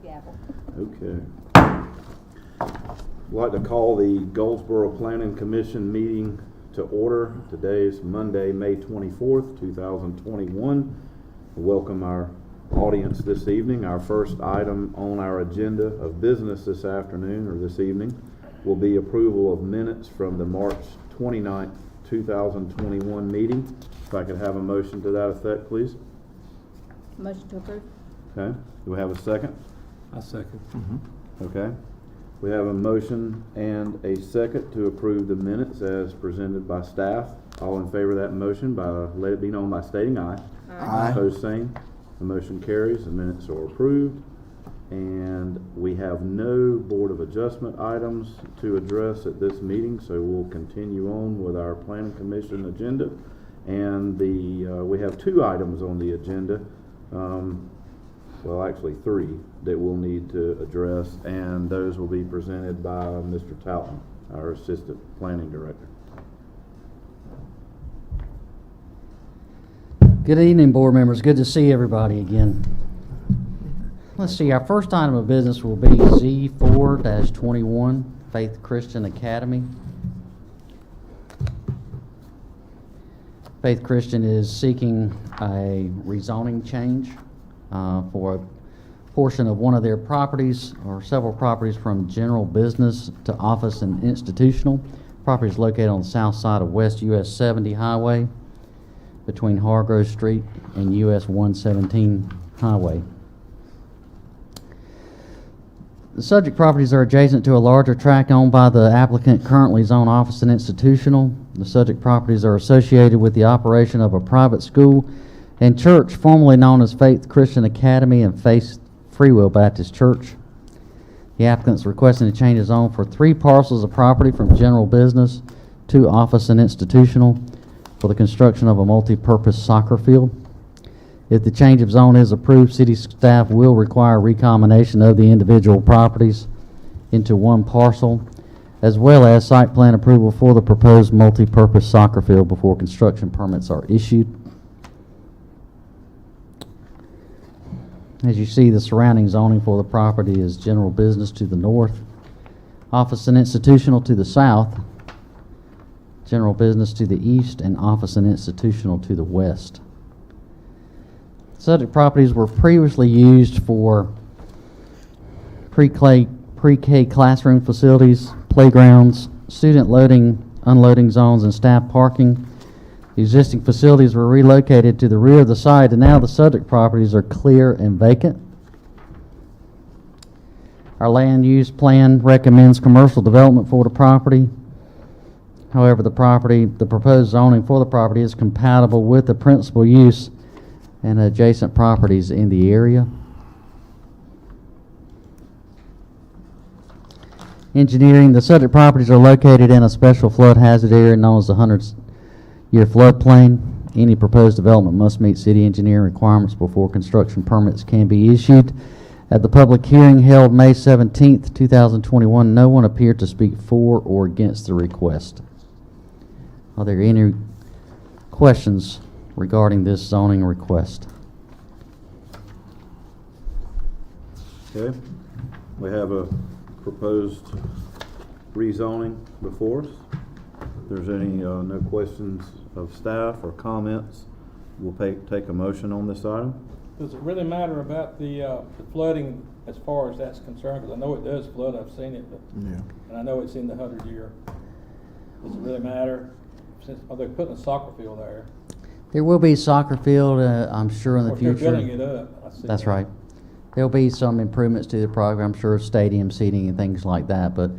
gavel. Okay. I'd like to call the Goldsboro Planning Commission meeting to order. Today is Monday, May 24th, 2021. Welcome our audience this evening. Our first item on our agenda of business this afternoon or this evening will be approval of minutes from the March 29th, 2021 meeting. If I could have a motion to that effect, please. Motion to approve. Okay. Do we have a second? I second. Okay. We have a motion and a second to approve the minutes as presented by staff. All in favor of that motion, let it be known by stating aye. Aye. Opposed, same. The motion carries. The minutes are approved. And we have no Board of Adjustment items to address at this meeting, so we'll continue on with our Planning Commission agenda. And we have two items on the agenda. Well, actually three that we'll need to address, and those will be presented by Mr. Talton, our Assistant Planning Director. Good evening, board members. Good to see everybody again. Let's see, our first item of business will be Z4-21, Faith Christian Academy. Faith Christian is seeking a rezoning change for a portion of one of their properties or several properties from general business to office and institutional. Property is located on the south side of West US 70 Highway between Hargrove Street and US 117 Highway. The subject properties are adjacent to a larger tract owned by the applicant, currently zoned office and institutional. The subject properties are associated with the operation of a private school and church formerly known as Faith Christian Academy and Faith Free Will Baptist Church. The applicant is requesting to change his zone for 3 parcels of property from general business to office and institutional for the construction of a multi-purpose soccer field. If the change of zone is approved, city staff will require recombination of the individual properties into one parcel, as well as site plan approval for the proposed multi-purpose soccer field before construction permits are issued. As you see, the surrounding zoning for the property is general business to the north, office and institutional to the south, general business to the east, and office and institutional to the west. Subject properties were previously used for pre-K classroom facilities, playgrounds, student loading, unloading zones, and staff parking. The existing facilities were relocated to the rear of the site, and now the subject properties are clear and vacant. Our land use plan recommends commercial development for the property. However, the proposed zoning for the property is compatible with the principal use and adjacent properties in the area. Engineering: the subject properties are located in a special flood hazard area known as the 100-year floodplain. Any proposed development must meet city engineering requirements before construction permits can be issued. At the public hearing held May 17th, 2021, no one appeared to speak for or against the request. Are there any questions regarding this zoning request? Okay. We have a proposed rezoning before us. If there's any no questions of staff or comments, we'll take a motion on this item. Does it really matter about the flooding as far as that's concerned? Because I know it does flood, I've seen it, but, and I know it's in the 100-year. Does it really matter? Are they putting a soccer field there? There will be a soccer field, I'm sure, in the future. They're building it up. I see That's that. right. There'll be some improvements to the program, I'm sure, stadium seating and things like that. But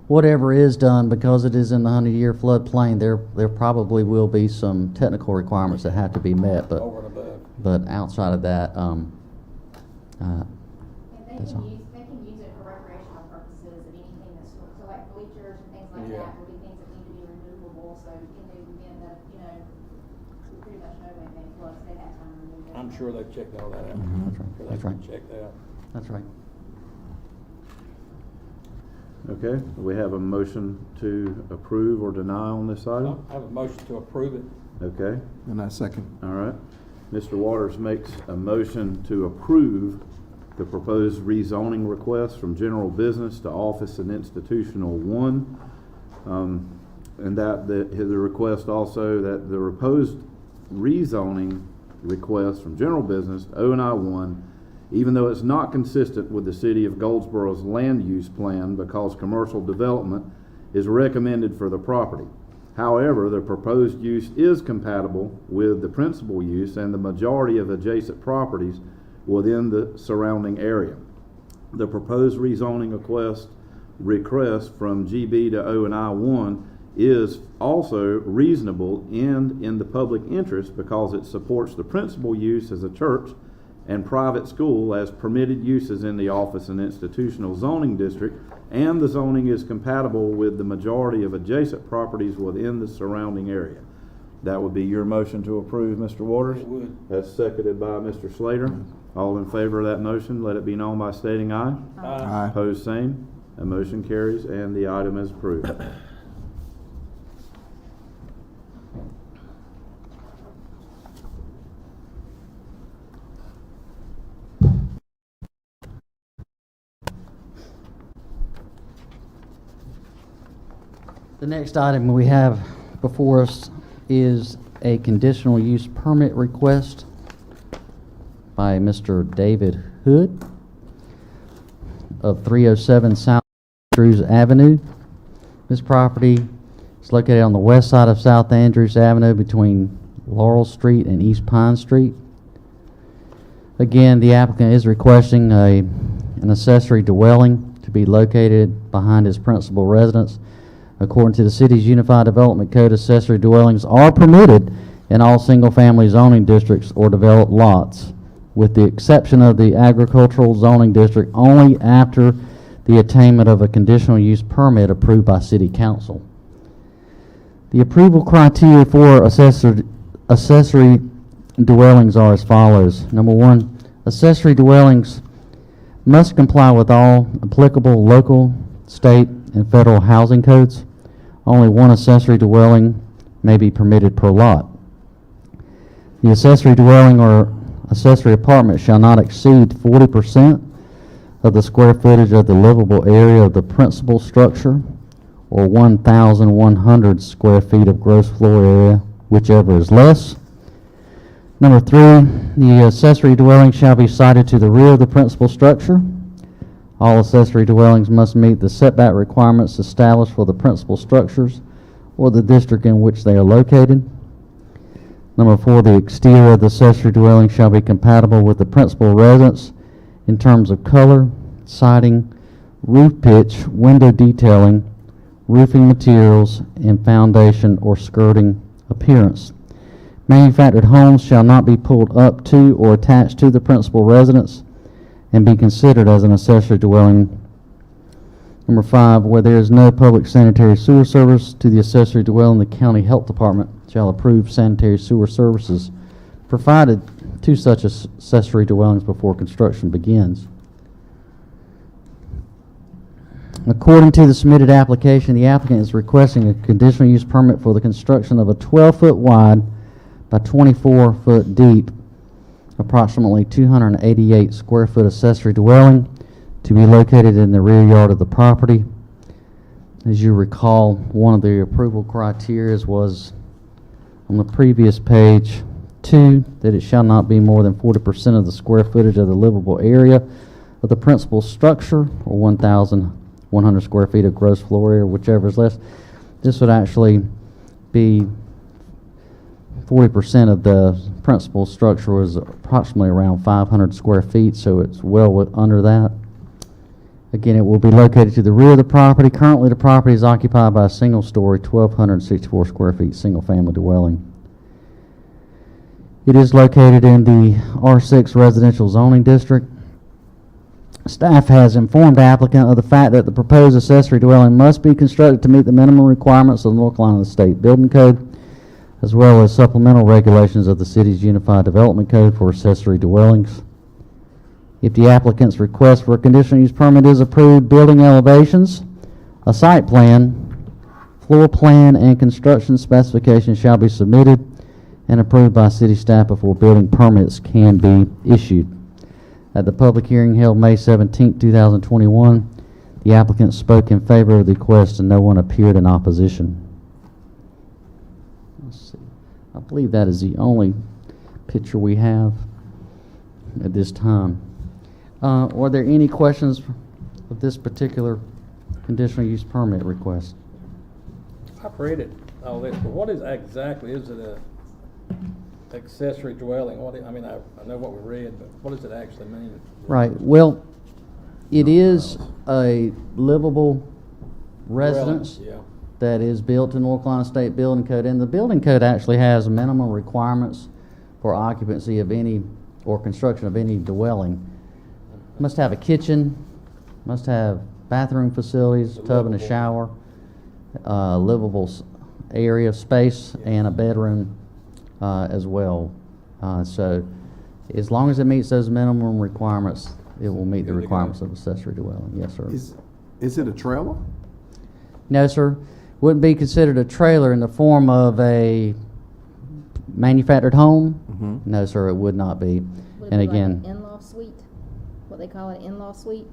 whatever is done, because it is in the 100-year floodplain, there probably will be some technical requirements that have to be met. But Over and above. but outside of that, that's all. They can use it for recreational purposes of anything that's, so like bleachers and things like Yeah. that will be things that need to be removable, so in the event that, we pretty much know when they flood, they have time to remove it. I'm sure they've checked all that out. That's right. Sure That's they've right. checked out. That's right. Okay. We have a motion to approve or deny on this item. I have a motion to approve it. Okay. And I second. All right. Mr. Waters makes a motion to approve the proposed rezoning request from general business to office and institutional 1. And that the request also that the proposed rezoning request from general business to O&I 1, even though it's not consistent with the city of Goldsboro's land use plan because commercial development is recommended for the property. However, the proposed use is compatible with the principal use and the majority of adjacent properties within the surrounding area. The proposed rezoning request from GB to O&I 1 is also reasonable and in the public interest because it supports the principal use as a church and private school as permitted uses in the office and institutional zoning district, and the zoning is compatible with the majority of adjacent properties within the surrounding area. That would be your motion to approve, Mr. Waters? It would. That's seconded by Mr. Slater. All in favor of that motion, let it be known by stating aye. Aye. Opposed, same. The motion carries and the item is approved. The next item we have before us is a conditional use permit request by Mr. David Hood of 307 South Andrews Avenue. This property is located on the west side of South Andrews Avenue between Laurel Street and East Pine Street. Again, the applicant is requesting an accessory dwelling to be located behind his principal residence. According to the city's Unified Development Code, accessory dwellings are permitted in all single-family zoning districts or developed lots, with the exception of the agricultural zoning district only after the attainment of a conditional use permit approved by City Council. The approval criteria for accessory dwellings are as follows. Number 1, accessory dwellings must comply with all applicable local, state, and federal housing codes. Only one accessory dwelling may be permitted per lot. The accessory dwelling or accessory apartment shall not exceed 40% of the square footage of the livable area of the principal structure, or 1,100 square feet of gross floor area, whichever is less. Number 3, the accessory dwelling shall be sited to the rear of the principal structure. All accessory dwellings must meet the setback requirements established for the principal structures or the district in which they are located. Number 4, the exterior of the accessory dwelling shall be compatible with the principal residence in terms of color, siding, roof pitch, window detailing, roofing materials, and foundation or skirting appearance. Manufactured homes shall not be pulled up to or attached to the principal residence and be considered as an accessory dwelling. Number 5, where there is no public sanitary sewer service to the accessory dwelling, the county health department shall approve sanitary sewer services provided to such accessory dwellings before construction begins. According to the submitted application, the applicant is requesting a conditional use permit for the construction of a 12-foot wide by 24-foot deep, approximately 288 square foot accessory dwelling to be located in the rear yard of the property. As you recall, one of the approval criteria was on the previous page 2, that it shall not be more than 40% of the square footage of the livable area of the principal structure, or 1,100 square feet of gross floor area, whichever is less. This would actually be 40% of the principal structure was approximately around 500 square feet, so it's well under that. Again, it will be located to the rear of the property. Currently, the property is occupied by a single-story, 1,264 square feet, single-family dwelling. It is located in the R6 residential zoning district. Staff has informed the applicant of the fact that the proposed accessory dwelling must be constructed to meet the minimum requirements of the North Carolina State Building Code, as well as supplemental regulations of the city's Unified Development Code for accessory dwellings. If the applicant's request for a conditional use permit is approved, building elevations, a site plan, floor plan, and construction specifications shall be submitted and approved by city staff before building permits can be issued. At the public hearing held May 17, 2021, the applicant spoke in favor of the request and no one appeared in opposition. Let's see. I believe that is the only picture we have at this time. Are there any questions of this particular conditional use permit request? I've read it, all this, but what is exactly, is it a accessory dwelling? I know what we read, but what does it actually mean? Right, well, it is a livable residence Dwelling, yeah. that is built to North Carolina State Building Code, and the building code actually has minimum requirements for occupancy of any, or construction of any dwelling. Must have a kitchen, must have bathroom facilities, tub and a Livable. shower, livable area, space, and a bedroom as well. So as long as it meets those minimum requirements, it will meet the Good to go. requirements of accessory dwelling. Yes, sir. Is it a trailer? No, sir. Wouldn't be considered a trailer in the form of a manufactured home? Mhm. No, sir, it would not be. Would it And be like again, an in-law suite? What they call an in-law suite?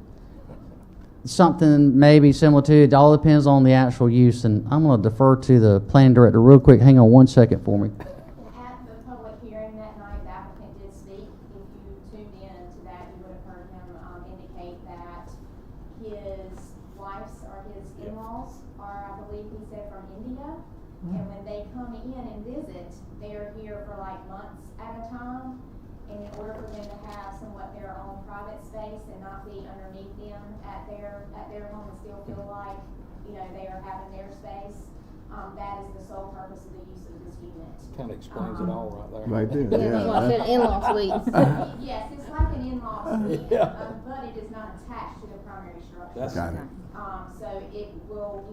something maybe similar to it. All depends on the actual use, and I'm going to defer to the planning director real quick. Hang on one second for me. At the public hearing that night, the applicant did speak. If you tuned in to that, you would have heard him indicate that his wife's or his in-laws are, I believe he said, from India. And when they come in and visit, they're here for like months at a time. And in order for them to have somewhat their own private space and not be underneath them at their home and still feel like, they are having their space, that is the sole purpose of the use of this unit. Kind of explains it all right there. Right there, Yeah, that's why I said in-law suite. Yes, it's like an in-law suite, Yeah. but it is not attached to the primary structure. That's Got it. So it will,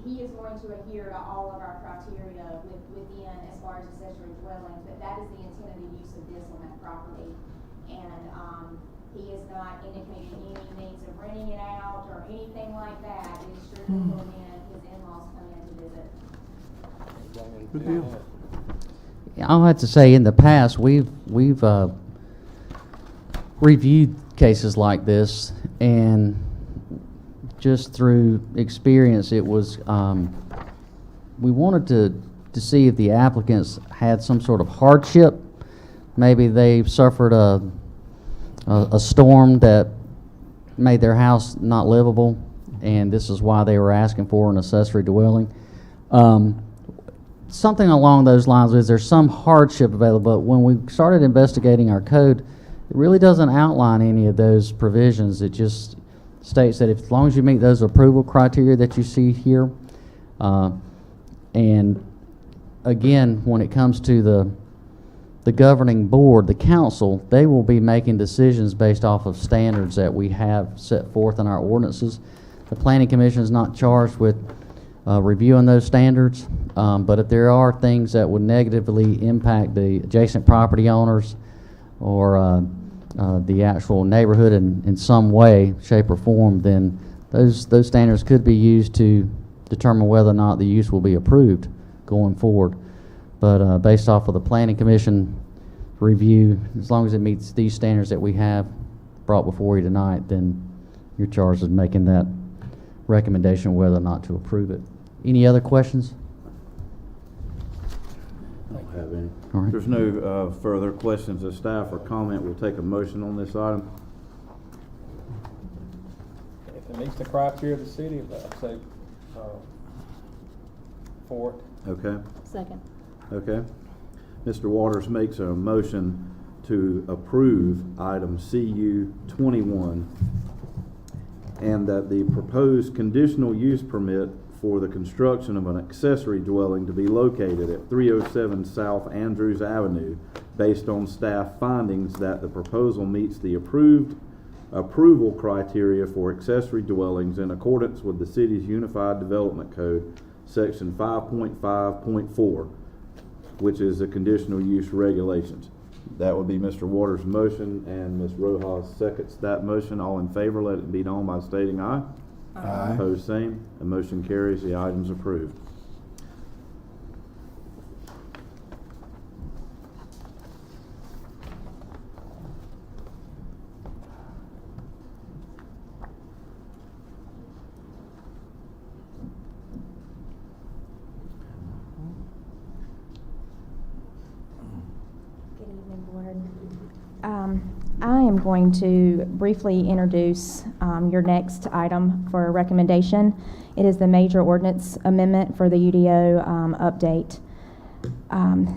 he is going to adhere to all of our criteria within as far as accessory dwellings, but that is the intended use of this on that property. And, he has not indicated any means of renting it out or anything like that. It is strictly for when his in-laws come in to visit. Good deal. I'll have to say, in the past, we've reviewed cases like this, and just through experience, it was we wanted to see if the applicants had some sort of hardship. Maybe they suffered a storm that made their house not livable, and this is why they were asking for an accessory dwelling. Something along those lines. Is there some hardship available? But when we started investigating our code, it really doesn't outline any of those provisions. It just states that as long as you meet those approval criteria that you see here, and again, when it comes to the governing board, the council, they will be making decisions based off of standards that we have set forth in our ordinances. The planning commission is not charged with reviewing those standards, but if there are things that would negatively impact the adjacent property owners or the actual neighborhood in some way, shape, or form, then those standards could be used to determine whether or not the use will be approved going forward. But based off of the planning commission review, as long as it meets these standards that we have brought before you tonight, then you're charged with making that recommendation whether or not to approve it. Any other questions? I don't have any. All right. If there's no further questions of staff or comment, we'll take a motion on this item. If it meets the criteria of the city, I'd say for it. Okay? Second. Okay. Mr. Waters makes a motion to approve item CU 21, and that the proposed conditional use permit for the construction of an accessory dwelling to be located at 307 South Andrews Avenue, based on staff findings that the proposal meets the approval criteria for accessory dwellings in accordance with the city's Unified Development Code, section 5.5.4, which is the conditional use regulations. That would be Mr. Waters' motion, and Ms. Rojas seconds that motion. All in favor, let it be known by stating aye. Aye. Opposed, same. The motion carries. The item's approved. I am going to briefly introduce your next item for a recommendation. It is the major ordinance amendment for the UDO update.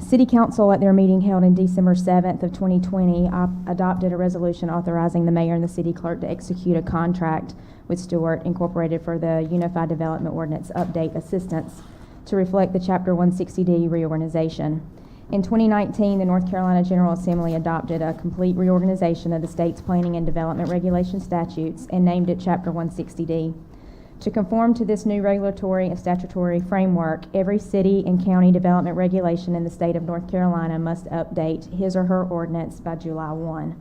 City Council at their meeting held in December 7th of 2020 adopted a resolution authorizing the mayor and the city clerk to execute a contract with Stewart Incorporated for the Unified Development Ordinance Update Assistance to reflect the Chapter 160D reorganization. In 2019, the North Carolina General Assembly adopted a complete reorganization of the state's planning and development regulation statutes and named it Chapter 160D. To conform to this new regulatory and statutory framework, every city and county development regulation in the state of North Carolina must update his or her ordinance by July 1.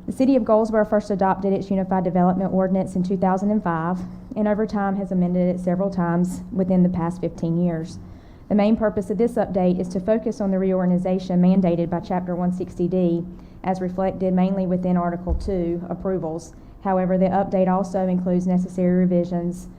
The city of Goldsboro first adopted its Unified Development Ordinance in 2005, and over time has amended it several times within the past 15 years. The main purpose of this update is to focus on the reorganization mandated by Chapter 160D, as reflected mainly within Article 2, approvals. However, the update also includes necessary revisions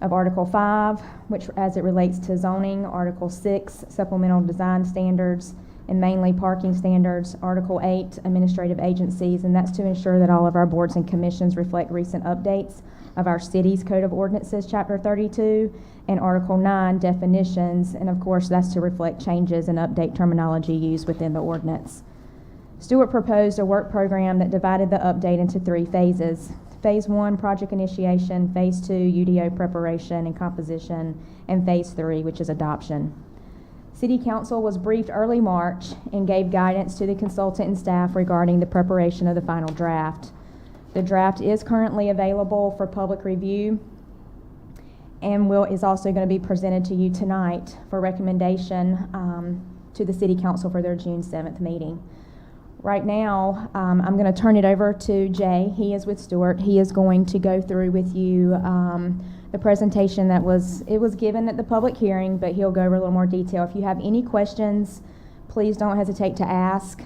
of Article 5, which as it relates to zoning, Article 6, supplemental design standards, and mainly parking standards, Article 8, administrative agencies, and that's to ensure that all of our boards and commissions reflect recent updates of our city's Code of Ordinances, Chapter 32, and Article 9, definitions, and of course that's to reflect changes and update terminology used within the ordinance. Stewart proposed a work program that divided the update into 3 phases. Phase 1, project initiation, Phase 2, UDO preparation and composition, and Phase 3, which is adoption. City Council was briefed early March and gave guidance to the consultant and staff regarding the preparation of the final draft. The draft is currently available for public review and is also going to be presented to you tonight for recommendation to the City Council for their June 7th meeting. Right now, I'm going to turn it over to Jay. He is with Stewart. He is going to go through with you the presentation that was given at the public hearing, but he'll go over a little more detail. If you have any questions, please don't hesitate to ask.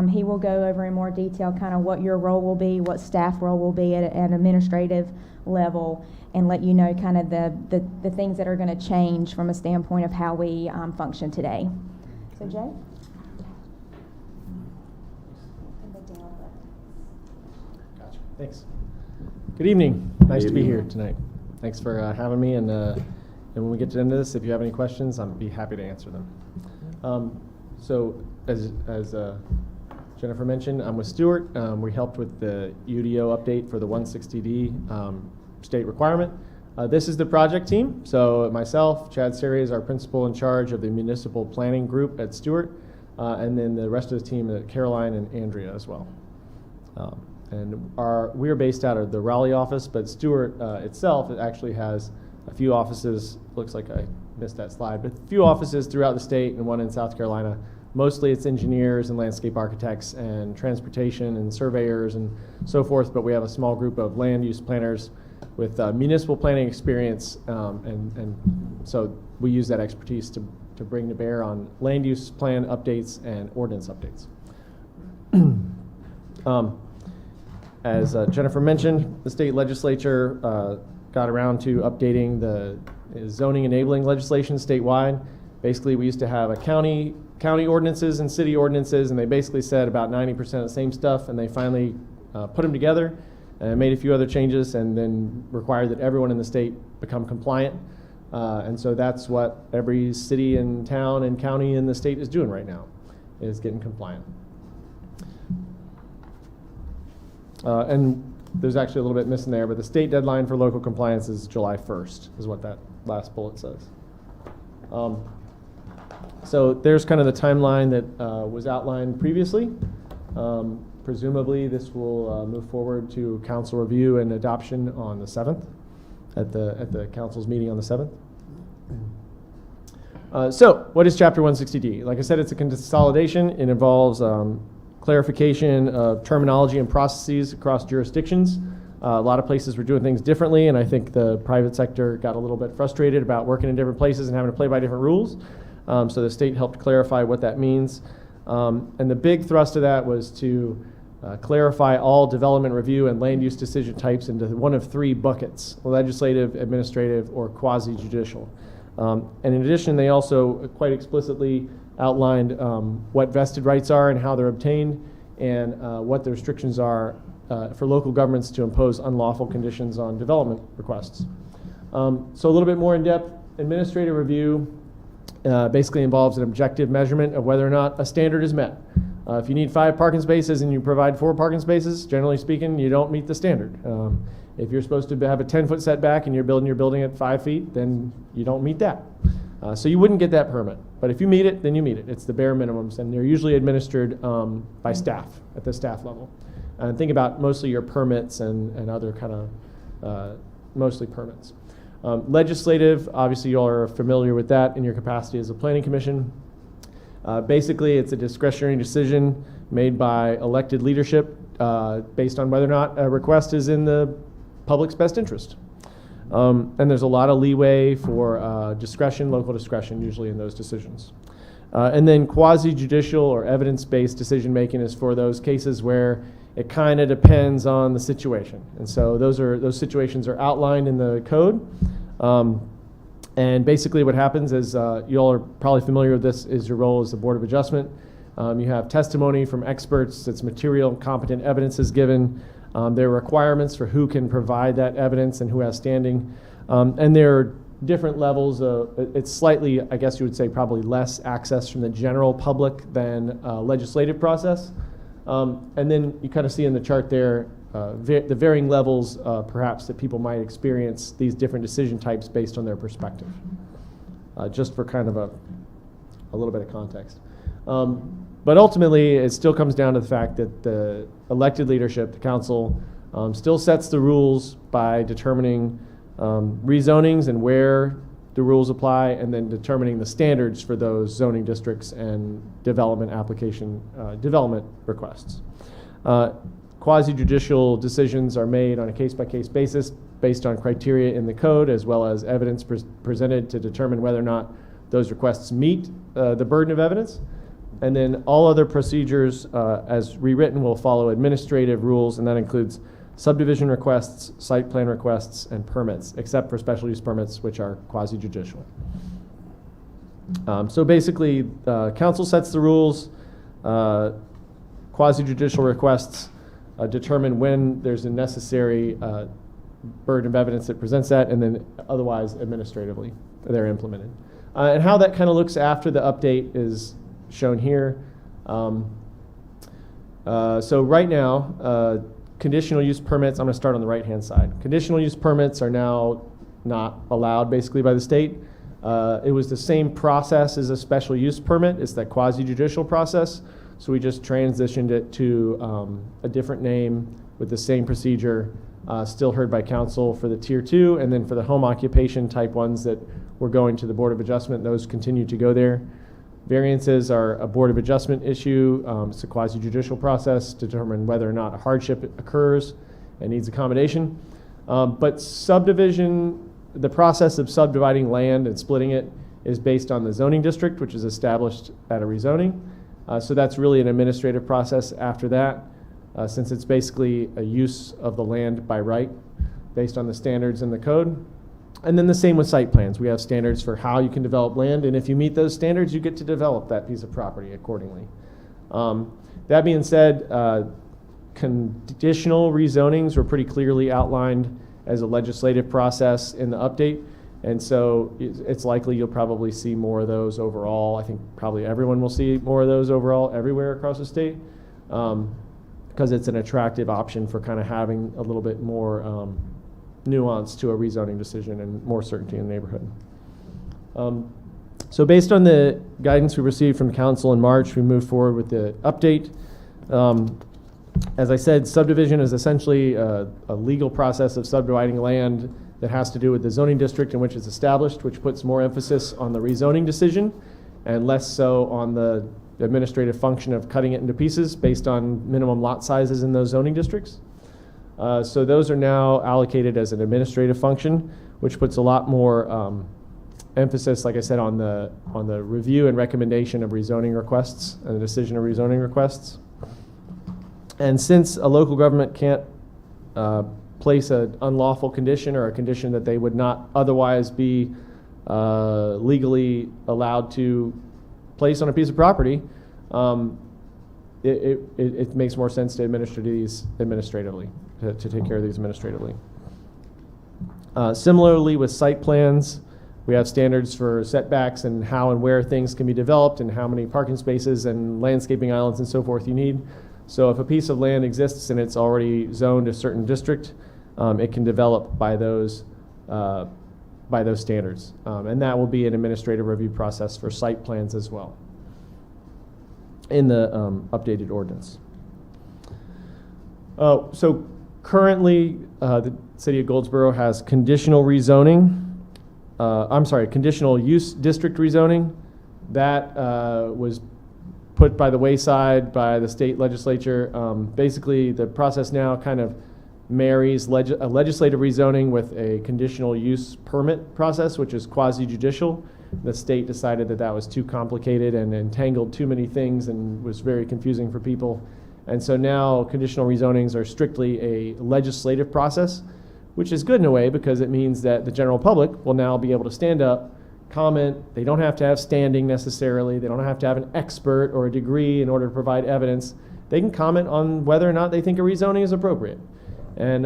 He will go over in more detail kind of what your role will be, what staff role will be at an administrative level, and let you know kind of the things that are going to change from a standpoint of how we function today. So Jay? Gotcha. Thanks. Good evening. Nice to be here tonight. Thanks for having me, and when we get to the end of this, if you have any questions, I'll be happy to answer them. So as Jennifer mentioned, I'm with Stewart. We helped with the UDO update for the 160D state requirement. This is the project team. So myself, Chad Seri is our principal in charge of the municipal planning group at Stewart, and then the rest of the team, Caroline and Andrea as well. And we are based out of the Raleigh office, but Stewart itself, it actually has a few offices. Looks like I missed that slide, but a few offices throughout the state and one in South Carolina. Mostly it's engineers and landscape architects and transportation and surveyors and so forth, but we have a small group of land use planners with municipal planning experience, and so we use that expertise to bring to bear on land use plan updates and ordinance updates. As Jennifer mentioned, the state legislature got around to updating the zoning enabling legislation statewide. Basically, we used to have a county ordinances and city ordinances, and they basically said about 90% of the same stuff, and they finally put them together and made a few other changes and then required that everyone in the state become compliant. And so that's what every city and town and county in the state is doing right now, is getting compliant. And there's actually a little bit missing there, but the state deadline for local compliance is July 1st, is what that last bullet says. So there's kind of the timeline that was outlined previously. Presumably this will move forward to council review and adoption on the 7th, at the council's meeting on the 7th. So what is Chapter 160D? Like I said, it's a consolidation. It involves clarification of terminology and processes across jurisdictions. A lot of places were doing things differently, and I think the private sector got a little bit frustrated about working in different places and having to play by different rules. So the state helped clarify what that means. And the big thrust of that was to clarify all development review and land use decision types into one of 3 buckets: legislative, administrative, or quasi-judicial. And in addition, they also quite explicitly outlined what vested rights are and how they're obtained, and what the restrictions are for local governments to impose unlawful conditions on development requests. So a little bit more in-depth administrative review basically involves an objective measurement of whether or not a standard is met. If you need 5 parking spaces and you provide 4 parking spaces, generally speaking, you don't meet the standard. If you're supposed to have a 10-foot setback and you're building your building at 5 feet, then you don't meet that. So you wouldn't get that permit. But if you meet it, then you meet it. It's the bare minimums, and they're usually administered by staff at the staff level. And think about mostly your permits and other kind of mostly permits. Legislative, obviously you all are familiar with that in your capacity as a planning commission. Basically, it's a discretionary decision made by elected leadership based on whether or not a request is in the public's best interest. And there's a lot of leeway for discretion, local discretion, usually in those decisions. And then quasi-judicial or evidence-based decision-making is for those cases where it kind of depends on the situation. And so those situations are outlined in the code. And basically what happens is, you all are probably familiar with this, is your role as the Board of Adjustment. You have testimony from experts, it's material, competent evidence is given. There are requirements for who can provide that evidence and who has standing. And there are different levels of, it's slightly, I guess you would say, probably less access from the general public than legislative process. And then you kind of see in the chart there the varying levels perhaps that people might experience these different decision types based on their perspective. Just for kind of a little bit of context. But ultimately, it still comes down to the fact that the elected leadership, the council, still sets the rules by determining rezonings and where the rules apply, and then determining the standards for those zoning districts and development application, development requests. Quasi-judicial decisions are made on a case-by-case basis based on criteria in the code, as well as evidence presented to determine whether or not those requests meet the burden of evidence. And then all other procedures, as rewritten, will follow administrative rules, and that includes subdivision requests, site plan requests, and permits, except for special use permits, which are quasi-judicial. So basically, council sets the rules, quasi-judicial requests determine when there's a necessary burden of evidence that presents that, and then otherwise administratively they're implemented. And how that kind of looks after the update is shown here. So right now, conditional use permits, I'm going to start on the right-hand side. Conditional use permits are now not allowed basically by the state. It was the same process as a special use permit. It's that quasi-judicial process. So we just transitioned it to a different name with the same procedure, still heard by council for the tier 2, and then for the home occupation type ones that were going to the Board of Adjustment, those continue to go there. Variances are a Board of Adjustment issue. It's a quasi-judicial process to determine whether or not a hardship occurs and needs accommodation. But subdivision, the process of subdividing land and splitting it is based on the zoning district, which is established at a rezoning. So that's really an administrative process after that, since it's basically a use of the land by right based on the standards in the code. And then the same with site plans. We have standards for how you can develop land, and if you meet those standards, you get to develop that piece of property accordingly. That being said, conditional rezonings were pretty clearly outlined as a legislative process in the update, and so it's likely you'll probably see more of those overall. I think probably everyone will see more of those overall everywhere across the state, because it's an attractive option for kind of having a little bit more nuance to a rezoning decision and more certainty in the neighborhood. So based on the guidance we received from council in March, we moved forward with the update. As I said, subdivision is essentially a legal process of subdividing land that has to do with the zoning district in which it's established, which puts more emphasis on the rezoning decision and less so on the administrative function of cutting it into pieces based on minimum lot sizes in those zoning districts. So those are now allocated as an administrative function, which puts a lot more emphasis, like I said, on the review and recommendation of rezoning requests and the decision of rezoning requests. And since a local government can't place an unlawful condition or a condition that they would not otherwise be legally allowed to place on a piece of property, it makes more sense to administer these administratively, to take care of these administratively. Similarly with site plans, we have standards for setbacks and how and where things can be developed and how many parking spaces and landscaping islands and so forth you need. So if a piece of land exists and it's already zoned a certain district, it can develop by those standards. And that will be an administrative review process for site plans as well in the updated ordinance. So currently, the city of Goldsboro has conditional rezoning. Conditional use district rezoning. That was put by the wayside by the state legislature. Basically, the process now kind of marries a legislative rezoning with a conditional use permit process, which is quasi-judicial. The state decided that that was too complicated and entangled too many things and was very confusing for people. And so now conditional rezonings are strictly a legislative process, which is good in a way because it means that the general public will now be able to stand up, comment. They don't have to have standing necessarily. They don't have to have an expert or a degree in order to provide evidence. They can comment on whether or not they think a rezoning is appropriate. And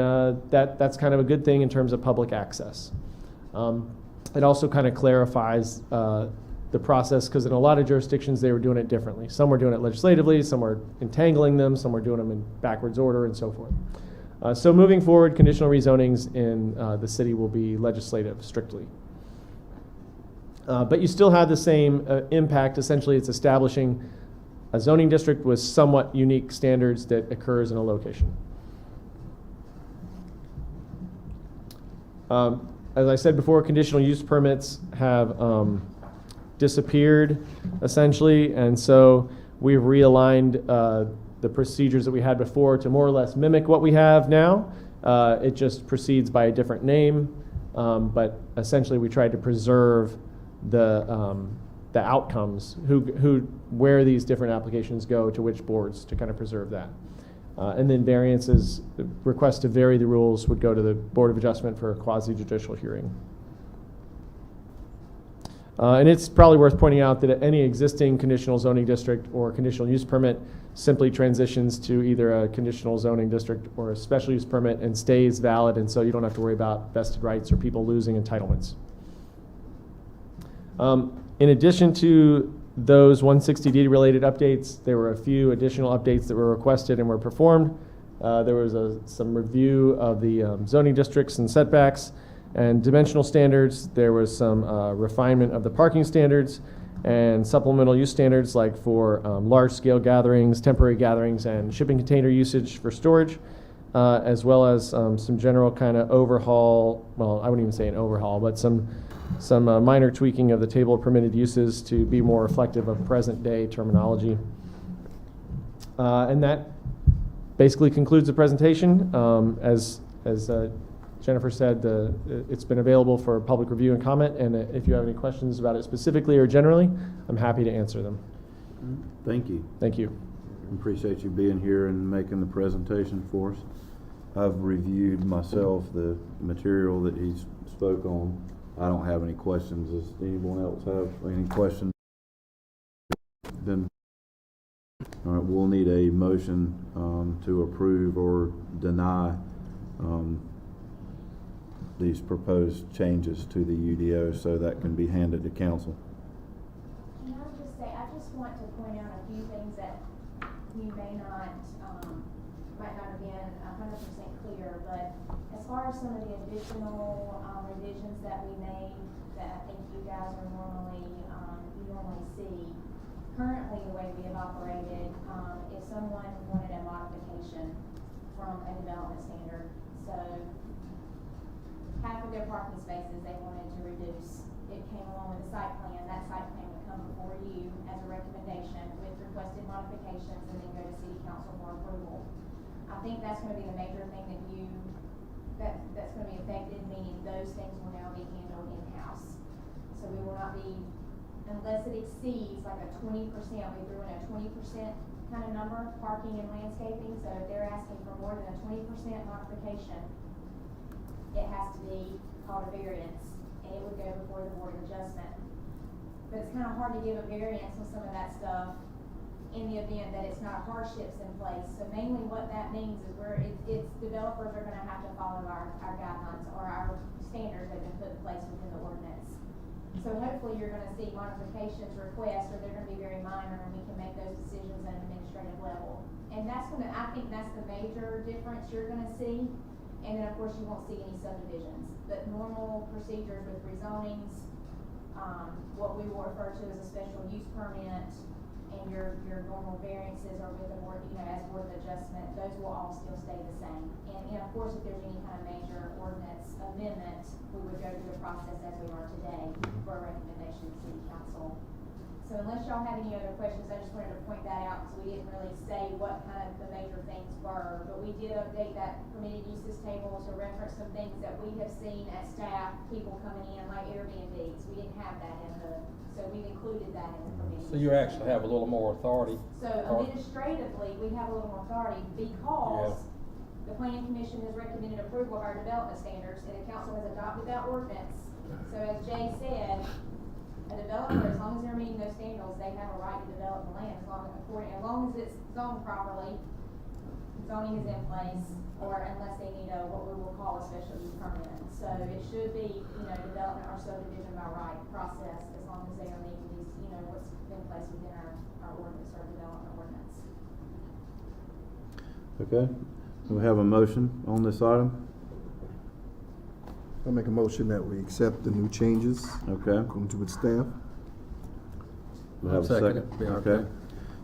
that's kind of a good thing in terms of public access. It also kind of clarifies the process because in a lot of jurisdictions they were doing it differently. Some were doing it legislatively, some were entangling them, some were doing them in backwards order and so forth. So moving forward, conditional rezonings in the city will be legislative strictly. But you still have the same impact. Essentially, it's establishing a zoning district with somewhat unique standards that occurs in a location. As I said before, conditional use permits have disappeared, essentially, and so we've realigned the procedures that we had before to more or less mimic what we have now. It just proceeds by a different name, but essentially we tried to preserve the outcomes, where these different applications go to which boards to kind of preserve that. And then variances, the request to vary the rules would go to the Board of Adjustment for a quasi-judicial hearing. And it's probably worth pointing out that any existing conditional zoning district or conditional use permit simply transitions to either a conditional zoning district or a special use permit and stays valid, and so you don't have to worry about vested rights or people losing entitlements. In addition to those 160D related updates, there were a few additional updates that were requested and were performed. There was some review of the zoning districts and setbacks and dimensional standards. There was some refinement of the parking standards and supplemental use standards like for large-scale gatherings, temporary gatherings, and shipping container usage for storage, as well as some general kind of overhaul, well, I wouldn't even say an overhaul, but some minor tweaking of the table of permitted uses to be more reflective of present-day terminology. And that basically concludes the presentation. As Jennifer said, it's been available for public review and comment, and if you have any questions about it specifically or generally, I'm happy to answer them. Thank you. Thank you. Appreciate you being here and making the presentation for us. I've reviewed myself the material that he spoke on. I don't have any questions. Does anyone else have any questions? Then, all right, we'll need a motion to approve or deny these proposed changes to the UDO so that can be handed to council. And I would just say, I just want to point out a few things that you might not have been 100% clear, but as far as some of the additional revisions that we made that I think you guys are normally see, currently the way we have operated, if someone wanted a modification from a development standard, so half of their parking spaces they wanted to reduce, it came along with a site plan. That site plan would come before you as a recommendation with requested modifications and then go to city council for approval. I think that's going to be the major thing that's going to be affected, meaning those things will now be handled in-house. So we will not be, unless it exceeds like a 20%, we threw in a 20% kind of number, parking and landscaping. So if they're asking for more than a 20% modification, it has to be called a variance, and it would go before the Board of Adjustment. But it's kind of hard to give a variance when some of that stuff in the event that it's not hardships in place. So mainly what that means is it's developers are gonna have to follow our guidelines or our standards that have been put in place within the ordinance. So hopefully you're gonna see modifications, requests, or they're gonna be very minor, and we can make those decisions at an administrative level. And I think that's the major difference you're gonna see. And then, of course, you won't see any subdivisions. But normal procedures with rezonings, what we will refer to as a special use permit, and your normal variances or with a board, as board of adjustment, those will all still stay the same. And of course, if there's any kind of major ordinance amendment, we would go through the process as we are today for a recommendation to City Council. So unless y'all have any other questions, I just wanted to point that out, because we didn't really say what kind of the major things were. But we did update that permitted uses table to reference some things that we have seen as staff, people coming in, like Airbnbs. We didn't have that so we've included that in the permitted So you uses actually have a little more authority. So administratively, we have a little more authority because the planning commission has recommended approval of our development standards, and the council has adopted that ordinance. So as Jay said, a developer, as long as they're meeting those standards, they have a right to develop the land as long as it's zoned properly, zoning is in place, or unless they need what we will call a special use permit. So it should be, development or subdivision by right process, as long as they are meeting these, what's in place within our ordinance or development ordinance. Okay, we have a motion on this item. I'll make a motion that we accept the new changes Okay. according to its staff. We have a Second second. it. Yeah, Okay. okay.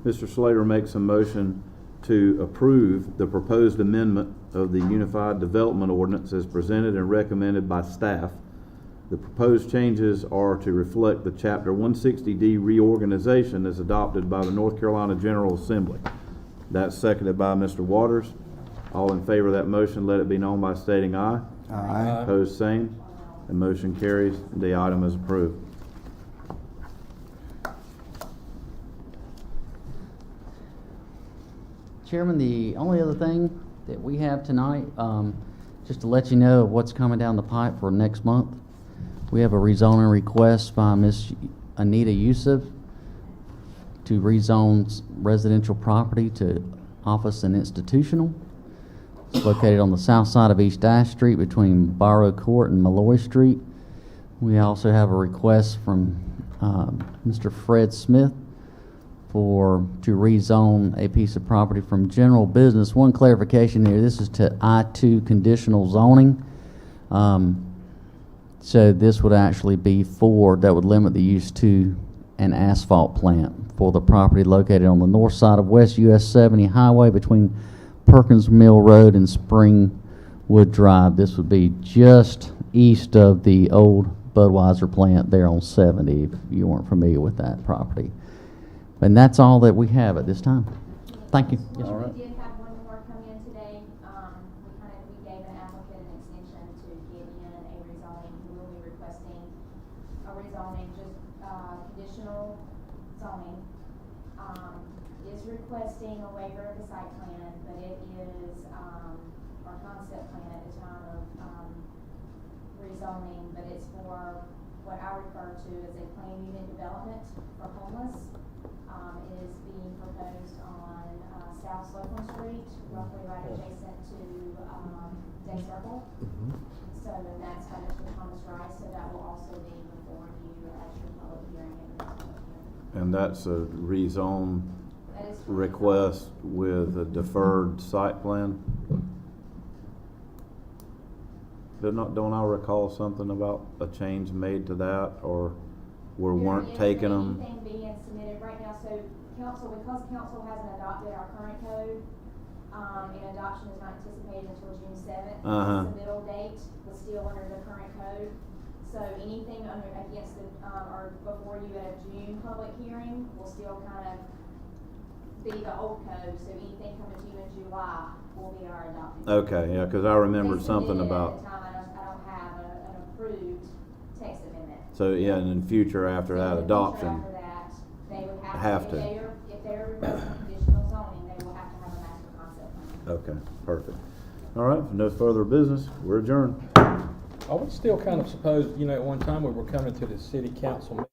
Mr. Slater makes a motion to approve the proposed amendment of the Unified Development Ordinance as presented and recommended by staff. The proposed changes are to reflect the Chapter 160D reorganization as adopted by the North Carolina General Assembly. That's seconded by Mr. Waters. All in favor of that motion, let it be known by stating aye. Aye. Opposed, same. The motion carries. The item is approved. Chairman, the only other thing that we have tonight, just to let you know of what's coming down the pipe for next month, we have a rezoning request by Miss Anita Youssef to rezone residential property to office and institutional. It's located on the south side of East Ash Street between Barrow Court and Malloy Street. We also have a request from Mr. Fred Smith to rezone a piece of property from general business. One clarification here, this is to I-2 conditional zoning. So this would actually be that would limit the use to an asphalt plant for the property located on the north side of West US 70 Highway between Perkins Mill Road and Springwood Drive. This would be just east of the old Budweiser plant there on 70, if you weren't familiar with that property. And that's all that we have at this time. Thank you. Yes, All sir. right. We did have one more come in today. We gave an applicant an extension to get in a rezoning. We will be requesting a rezoning, just conditional zoning. Is requesting a waiver of the site plan, but it is our concept plan at the time of rezoning, but it's for what I refer to as a planned unit development for homeless. It is being proposed on South Slocum Street, roughly right adjacent to Day Circle. So that's by Mr. Thomas Rice, so that will also be before you at your public hearing and the next public hearing. And that's a rezone That is for request with a deferred site plan? Don't I recall something about a change made to that, or we weren't taking them? There isn't anything being submitted right now, so because council hasn't adopted our current code, and adoption is not anticipated until June 7th. The middle date was still under the current code. So anything against or before you at a June public hearing will still kind of be the old code. So anything coming to you in July will be our adopted. Okay, yeah, because I remembered They something submitted about. At the time, I don't have an approved text amendment. So yeah, and in future after So that in the adoption. future after that, they would Have to. If they're requesting conditional zoning, they will have to have a master concept plan. Okay, perfect. All right, no further business. We're adjourned. I would still kind of suppose, at one time we were coming to the city council